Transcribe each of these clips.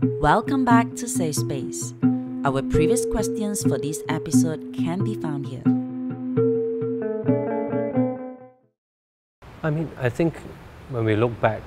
Welcome back to Safe Space. Our previous questions for this episode can be found here. I think when we look back,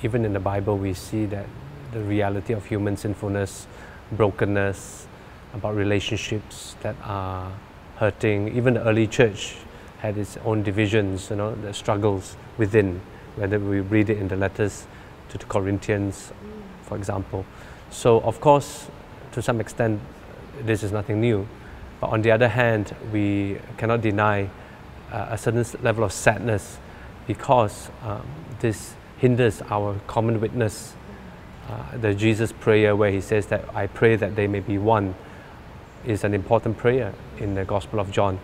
even in the Bible, we see that the reality of human sinfulness, brokenness, about relationships that are hurting. Even the early church had its own divisions, the struggles within, whether we read it in the letters to the Corinthians, for example. So, of course, to some extent, this is nothing new. But on the other hand, we cannot deny a certain level of sadness because this hinders our common witness. The Jesus prayer where he says that I pray that they may be one is an important prayer in the Gospel of John.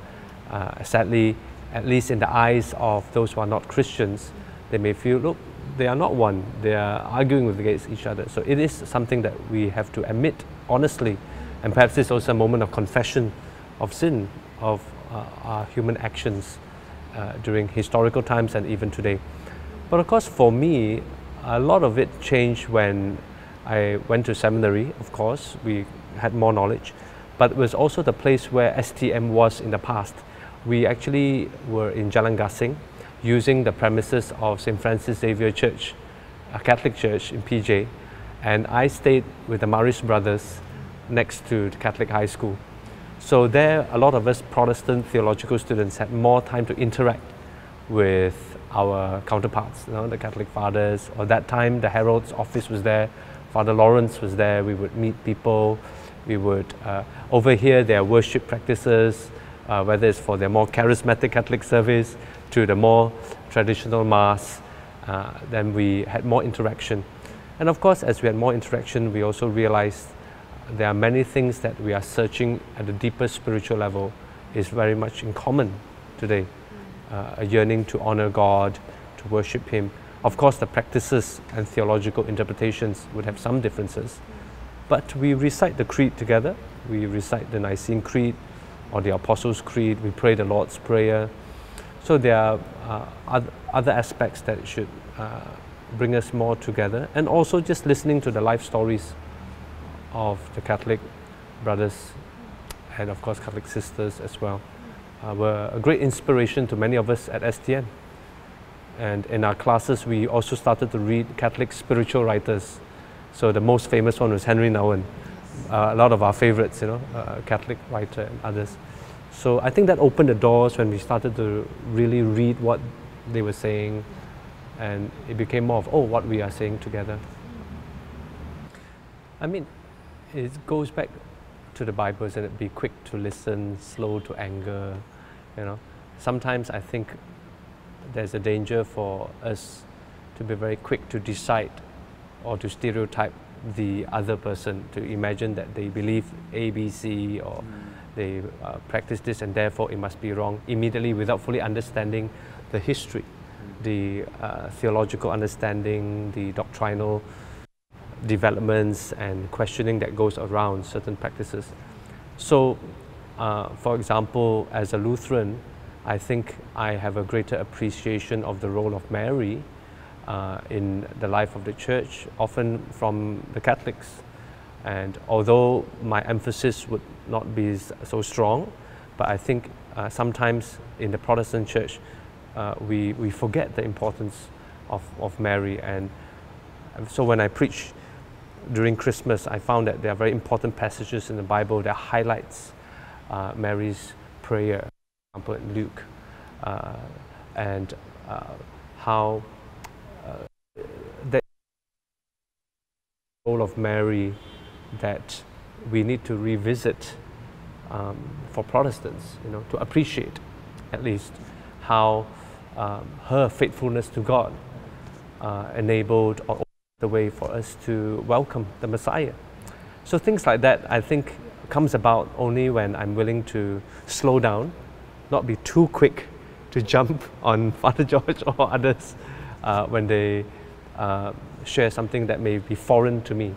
Sadly, at least in the eyes of those who are not Christians, they may feel, look, they are not one, they are arguing against each other. So it is something that we have to admit honestly, and perhaps it's also a moment of confession of sin, of our human actions during historical times and even today. But of course, for me, a lot of it changed when I went to seminary. Of course, we had more knowledge, but it was also the place where STM was in the past. We actually were in Jalan Gasing, using the premises of St. Francis Xavier Church, a Catholic church in PJ, and I stayed with the Maris brothers next to the Catholic high school. So there, a lot of us Protestant theological students had more time to interact with our counterparts, the Catholic fathers. Or that time, the Herald's office was there, Father Lawrence was there. We would meet people, we would overhear their worship practices, whether it's for their more charismatic Catholic service to the more traditional Mass. Then we had more interaction. And of course, as we had more interaction, we also realized there are many things that we are searching at the deeper spiritual level is very much in common today. A yearning to honor God, to worship Him. Of course, the practices and theological interpretations would have some differences, but we recite the Creed together. We recite the Nicene Creed or the Apostles' Creed. We pray the Lord's Prayer. So there are other aspects that should bring us more together, and also just listening to the life stories of the Catholic brothers and of course Catholic sisters as well were a great inspiration to many of us at STM. And in our classes we also started to read Catholic spiritual writers. So the most famous one was Henry Nouwen, a lot of our favorites, Catholic writer and others. So I think that opened the doors when we started to really read what they were saying, and it became more of, what we are saying together. It goes back to the Bible, and it be quick to listen, slow to anger. Sometimes I think there's a danger for us to be very quick to decide or to stereotype the other person, to imagine that they believe A, B, C, or they practice this and therefore it must be wrong immediately without fully understanding the history, the theological understanding, the doctrinal developments and questioning that goes around certain practices. So, for example, as a Lutheran, I think I have a greater appreciation of the role of Mary in the life of the Church, often from the Catholics. And although my emphasis would not be so strong, but I think sometimes in the Protestant Church, we forget the importance of Mary. And so when I preach during Christmas, I found that there are very important passages in the Bible that highlights Mary's prayer, for example in Luke, and how the role of Mary that we need to revisit for Protestants, to appreciate at least how her faithfulness to God enabled or the way for us to welcome the Messiah. So things like that, I think, comes about only when I'm willing to slow down, not be too quick to jump on Father George or others when they share something that may be foreign to me.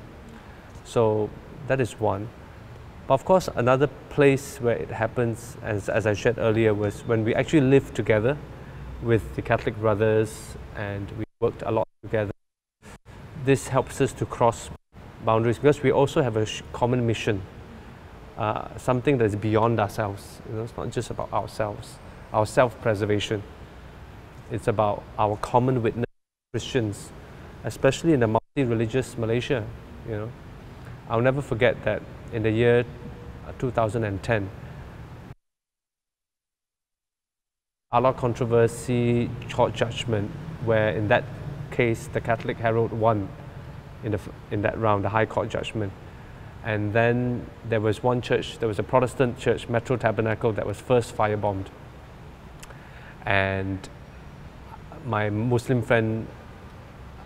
So that is one. But of course, another place where it happens, as I shared earlier, was when we actually lived together with the Catholic brothers and we worked a lot together. This helps us to cross boundaries, because we also have a common mission, something that is beyond ourselves. You know, it's not just about ourselves, our self-preservation. It's about our common witness, Christians, especially in the multi-religious Malaysia. You know, I'll never forget that in the year 2010, Allah controversy court judgment, where in that case the Catholic Herald won in that round, the High Court judgment. And then there was one church, there was a Protestant church, Metro Tabernacle, that was first firebombed. And my Muslim friend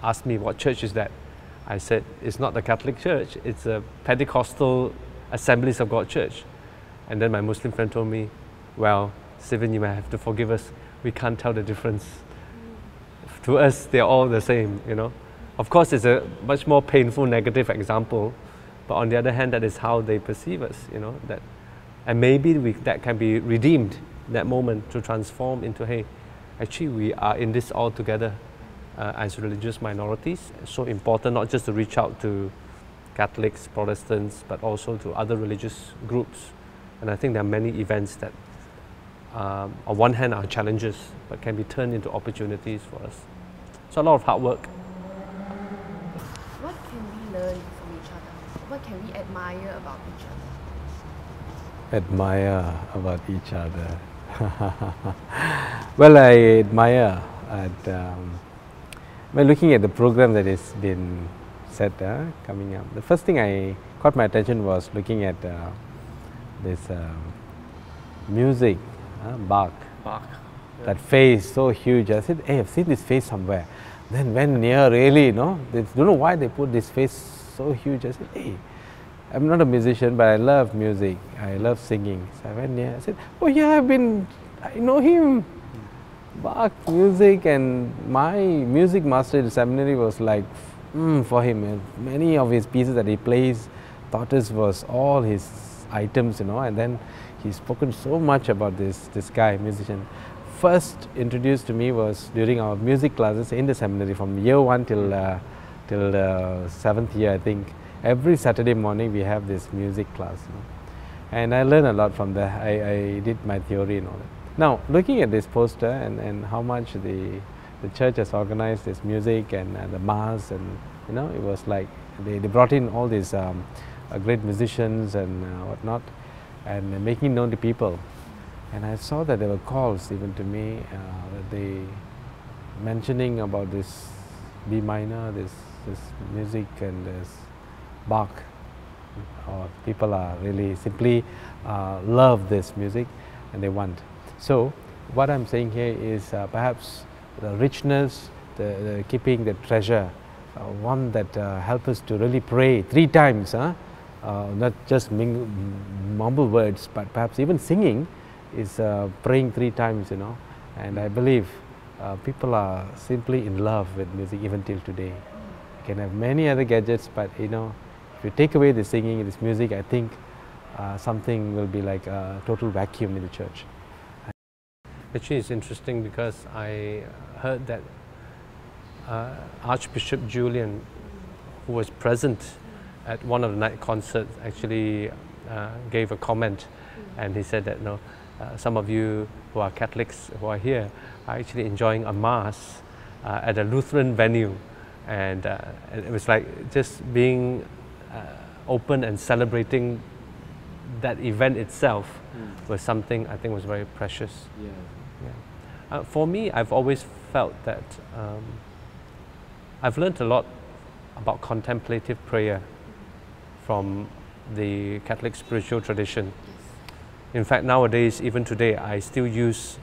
asked me, what church is that? I said, it's not the Catholic Church, it's a Pentecostal Assemblies of God church. And then my Muslim friend told me, well, Sivin, you may have to forgive us, we can't tell the difference. To us, they're all the same, you know. Of course, it's a much more painful, negative example, but on the other hand, that is how they perceive us, you know. And maybe that can be redeemed, that moment, to transform into, hey, actually we are in this all together as religious minorities. It's so important not just to reach out to Catholics, Protestants, but also to other religious groups. And I think there are many events that, on one hand, are challenges, but can be turned into opportunities for us. So a lot of hard work. What can we learn from each other? What can we admire about each other? Admire about each other. Well, I admire by looking at the program that has been set coming up. The first thing I caught my attention was looking at this music, Bach. That face so huge. I said, hey, I've seen this face somewhere. Then when near, really, you know, they don't know why they put this face so huge. I said, hey, I'm not a musician, but I love music. I love singing. So I went near. I said, oh yeah, I know him. Bach music, and my music master in the seminary was like, for him. Many of his pieces that he plays, tortoise was all his items, you know. And then he's spoken so much about this guy, musician. First introduced to me was during our music classes in the seminary from year 1 till the 7th year, I think. Every Saturday morning we have this music class, you know? And I learned a lot from there. I did my theory and all that. Now, looking at this poster and how much the church has organized this music and the mass, and you know, it was like they brought in all these great musicians and whatnot, and making known to people. And I saw that there were calls even to me, that they mentioning about this B minor, this music and this Bach. Or people are really simply love this music and they want. So what I'm saying here is perhaps the richness, the keeping the treasure, one that helps us to really pray 3 times, not just mumble words, but perhaps even singing is praying 3 times, you know. And I believe people are simply in love with music even till today. You can have many other gadgets, but you know, if you take away the singing, this music, I think something will be like a total vacuum in the church. Actually, it's interesting because I heard that Archbishop Julian, who was present at one of the night concerts, actually gave a comment, and he said that, no, some of you who are Catholics who are here are actually enjoying a mass at a Lutheran venue, and it was like just being open and celebrating that event itself was something I think was very precious. Yeah. For me, I've always felt that I've learned a lot about contemplative prayer from the Catholic spiritual tradition. In fact, nowadays, even today, I still use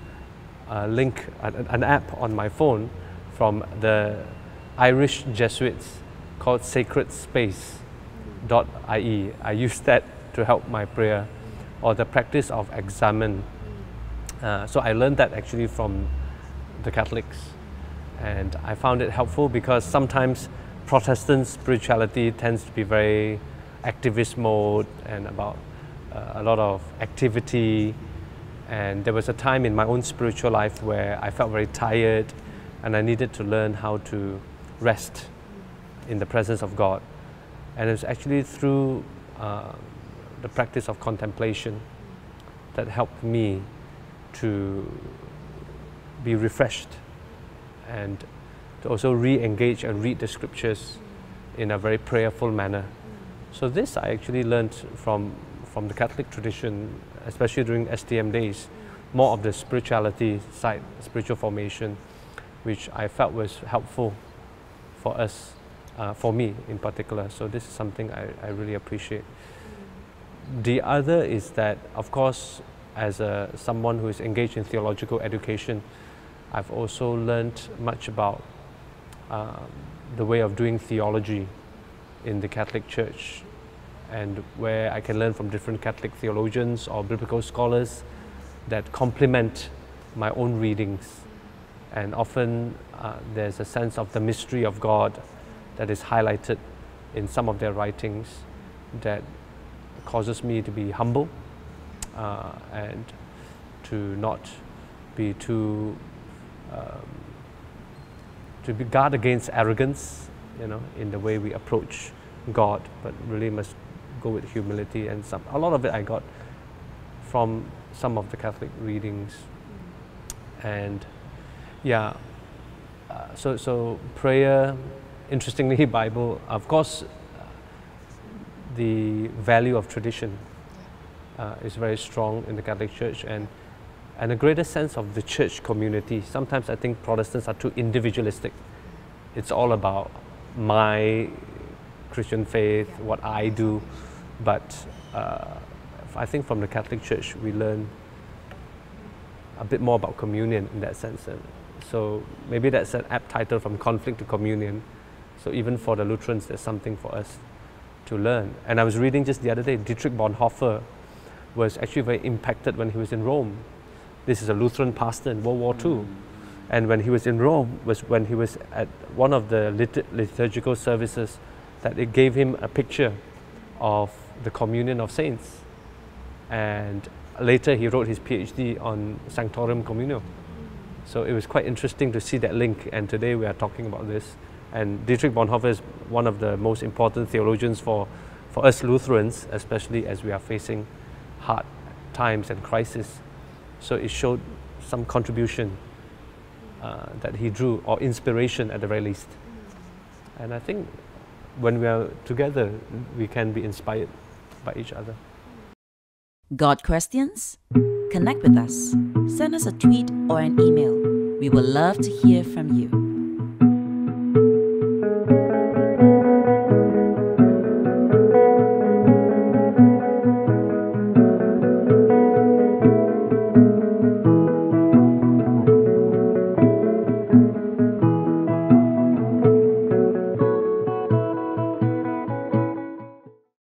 an app on my phone from the Irish Jesuits called Sacred Space. .ie. I use that to help my prayer, or the practice of examen. So I learned that actually from the Catholics, and I found it helpful because sometimes Protestant spirituality tends to be very activist mode and about a lot of activity, and there was a time in my own spiritual life where I felt very tired and I needed to learn how to rest in the presence of God. And it's actually through the practice of contemplation that helped me to be refreshed and to also re-engage and read the scriptures in a very prayerful manner. So this I actually learned from the Catholic tradition, especially during STM days, more of the spirituality side, spiritual formation, which I felt was helpful for us, for me in particular. So this is something I really appreciate. The other is that, of course, as someone who is engaged in theological education, I've also learned much about the way of doing theology in the Catholic Church, and where I can learn from different Catholic theologians or biblical scholars that complement my own readings. And often there's a sense of the mystery of God that is highlighted in some of their writings that causes me to be humble and to not be too to be guard against arrogance, you know, in the way we approach God, but really must go with humility. And a lot of it I got from some of the Catholic readings. And yeah, so prayer, interestingly, Bible, of course, the value of tradition is very strong in the Catholic Church, and a greater sense of the church community. Sometimes I think Protestants are too individualistic. It's all about my Christian faith, what I do, but I think from the Catholic Church we learn a bit more about communion in that sense. And so maybe that's an apt title, from conflict to communion. So even for the Lutherans, there's something for us to learn. And I was reading just the other day, Dietrich Bonhoeffer was actually very impacted when he was in Rome. This is a Lutheran pastor in World War II. And when he was in Rome was when he was at one of the liturgical services that it gave him a picture of the communion of saints. And later he wrote his PhD on Sanctorum Communio. So it was quite interesting to see that link, and today we are talking about this. And Dietrich Bonhoeffer is one of the most important theologians for us Lutherans, especially as we are facing hard times and crisis. So it showed some contribution that he drew, or inspiration at the very least. And I think when we are together, we can be inspired by each other. Got questions? Connect with us. Send us a tweet or an email. We would love to hear from you.